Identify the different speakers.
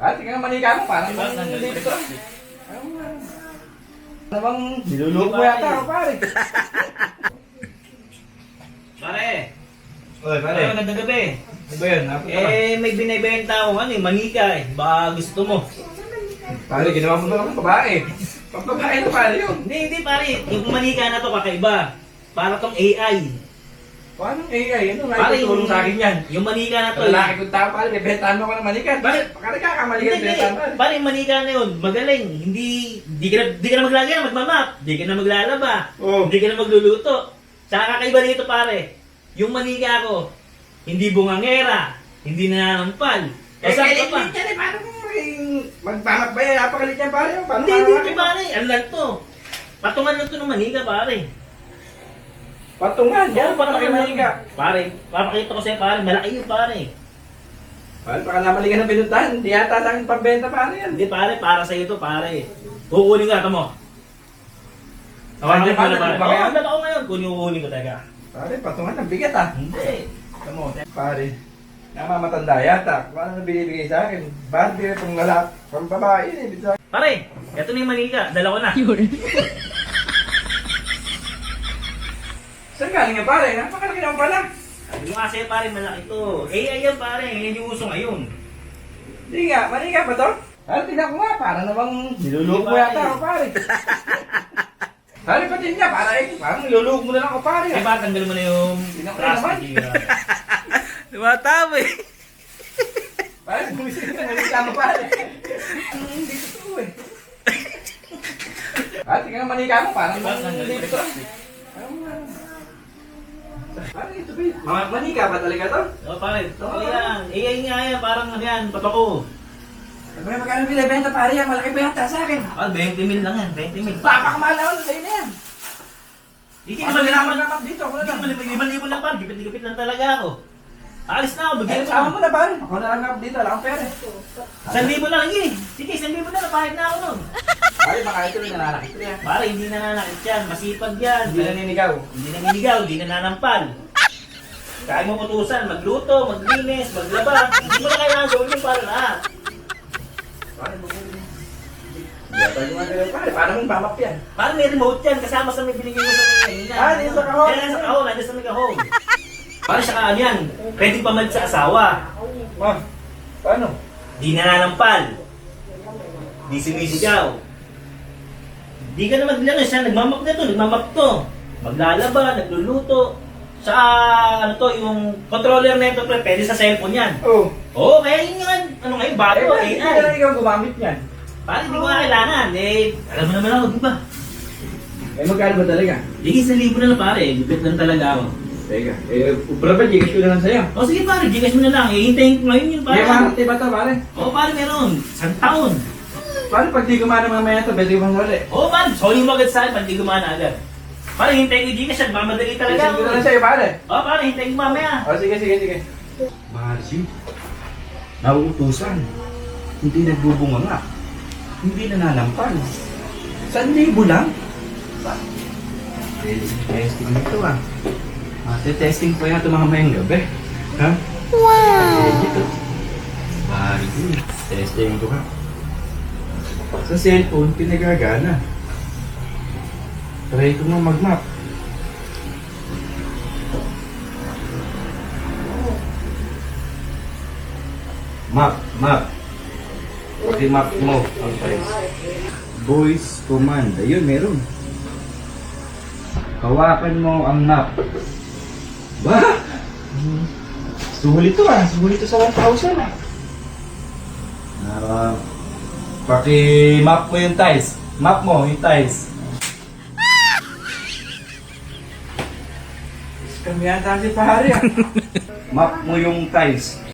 Speaker 1: Ah, tingnan ang manika mo, parang dito. Namang niluloko mo yata ako, pare.
Speaker 2: Pare,
Speaker 1: Oy,
Speaker 2: pare, magandang gabi.
Speaker 1: Ano ba yun?
Speaker 2: May binibenta ako manika eh. Baka gusto mo.
Speaker 1: Pare, ginawa mo naman babae. Pag babae na pare yun.
Speaker 2: Hindi pare. Yung manika na to kakaiba. Para tong AI.
Speaker 1: Paano AI? Ano nga
Speaker 2: Pare,
Speaker 1: itutulong sa akin yan?
Speaker 2: Yung manika na to.
Speaker 1: Lalaki kong tao, pare, bebentahan mo ko ng manikan. Bakit? Bakit kakamali ka bebentahan mo?
Speaker 2: Pare, yung manika na yun, magaling. Di ka na maglalagay, magmamap. Di ka na maglalaba.
Speaker 1: Oo.
Speaker 2: Di ka na magluluto. Saka kakaiba nito pare. Yung manika ko, hindi bungangera. Hindi nananampal.
Speaker 1: Eh,
Speaker 2: Saan ka pa?
Speaker 1: kalit yan eh, paano kung magpamak ba yan? Napakalit yan pare. Paano
Speaker 2: Hindi pare. Ano lang to? Patungan lang to ng manika pare.
Speaker 1: Patungan, yan,
Speaker 2: Oo, patungan
Speaker 1: patungan
Speaker 2: lang.
Speaker 1: manika.
Speaker 2: Pare, papakita ko sa'yo pare. Malaki yun pare.
Speaker 1: Pare, baka namali ka ng pinuntahan. Hindi yata sa akin pambenta pare yan.
Speaker 2: Hindi pare, para sa'yo to pare. Kukunin ko ito mo. Tawagan ko na pare. Oo, ang ko ngayon. Kunin ko teka.
Speaker 1: Pare, patungan, ang bigat ah.
Speaker 2: Hindi.
Speaker 1: Tamo, pare. Namamatanda yata. Paano na binibigay sa akin? Barbie na itong lalaki. Pang babae yun eh. Bisa.
Speaker 2: Pare, ito na yung manika. Dala ko na.
Speaker 1: Saan galing yan pare? Napakalaki naman pala.
Speaker 2: Sabi ko nga sa'yo pare, malaki to. AI yan pare. Yan yung uso ngayon.
Speaker 1: Hindi nga, manika ba to? Pare, tingnan ko nga. Para namang niluloko mo
Speaker 2: Hindi,
Speaker 1: yata
Speaker 2: pare.
Speaker 1: ako pare. Pare, pati niya. Parang niluloko mo na lang ako pare.
Speaker 2: Ay ba, tanggal mo na yung
Speaker 1: Tingnan ko
Speaker 2: plastic.
Speaker 3: Tumatama eh.
Speaker 1: Pare, bumisit ka na manika mo pare. Hindi totoo eh. Pare, tingnan ang manika mo. Parang dito. Pare, ito ba yun? Manika ba talaga to?
Speaker 2: O pare, ito yan. AI nga yan. Parang ano yan, patoko.
Speaker 1: Ano ba magkano binibenta pare yan? Malaki ba yata sa akin?
Speaker 2: Ah, 20 mil lang yan, 20 mil.
Speaker 1: Papakamahal ako sa'yo na yan.
Speaker 2: Hindi
Speaker 1: Ano
Speaker 2: naman
Speaker 1: naman
Speaker 2: naman.
Speaker 1: naman dito? Ako na lang.
Speaker 2: Hindi libo lang pare, gipit-gipit lang talaga ako. Alis na ako,
Speaker 1: Eh,
Speaker 2: bigyan
Speaker 1: sama
Speaker 2: mo.
Speaker 1: mo na pare. Ako na lang ako dito. Wala akong pera.
Speaker 2: 1,000 lang, sige. Sige, 1,000 na, napahit na ako nun.
Speaker 1: Pare, baka ito rin nananakit ko yan.
Speaker 2: Pare, hindi nananakit yan, masipag yan.
Speaker 1: Hindi naninigaw.
Speaker 2: Hindi naninigaw, hindi nananampal. Kaya mo utusan, magluto, maglinis, maglaba. Hindi mo na kailangan gawin yung para lahat.
Speaker 1: Pare, mabuti. Hindi tayo gumagalaw pare. Paano mong bamap yan?
Speaker 2: Parang may remote yan, kasama sa may binigay mo sa may kanina.
Speaker 1: Ah, dito sa kahon.
Speaker 2: Yan, sa kahon, nandiyan sa may kahon. Parang siya kaan yan, pwede pamalit sa asawa.
Speaker 1: Ma, paano?
Speaker 2: Di nananampal. Di sumisigaw. Di ka na maglalas siya, nagmamak na to, nagmamak to. Maglalaba, nagluluto. Sa ano to, yung controller na ito, pwede sa cellphone yan.
Speaker 1: Oo.
Speaker 2: Oo, kaya yun yung ano ngayon, bago,
Speaker 1: Hindi ka lang
Speaker 2: AI.
Speaker 1: ikaw gumamit yan.
Speaker 2: Parang hindi ko nga kailangan. Eh, alam mo naman ako, di ba?
Speaker 1: Eh, magkano ba talaga?
Speaker 2: Sige, 1,000 na lang pare. Lupit lang talaga ako.
Speaker 1: Teka, ubra ba? Gigas ko na lang sa'yo.
Speaker 2: O sige pare, gigas mo na lang. Hihintayin ko ngayon yun pare.
Speaker 1: May mahati ba ito pare?
Speaker 2: Oo pare, meron. Isang taon.
Speaker 1: Paano pag di gumana mamaya ito? Pwede ko bang wala eh.
Speaker 2: Oo pare, sorry mo agad sa akin, pag di gumana agad. Pare, hintayin ko yung gigas yan. Mamadali talaga
Speaker 1: Isang
Speaker 2: ako.
Speaker 1: ko na lang sa'yo pare.
Speaker 2: Oo pare, hintayin ko mamaya.
Speaker 1: O sige, sige, sige. Marcy, nauutusan. Hindi nagbubunga nga. Hindi nananampal. 1,000 lang? Testing nito ah. Testing pa yata mamayang gabi. Ha? Wow! Dito. Very good. Testing ito ka. Sa cellphone, pinagagana. Try ko mo mag-map. Map. I-map mo ang price. Voice command. Ayun, meron. Hawakan mo ang map. Ba? Sulit to ah. Sulit to sa 1,000 ah. Paki-map mo yung tiles. Map mo yung tiles. Kami yata si pare ah. Map mo yung tiles.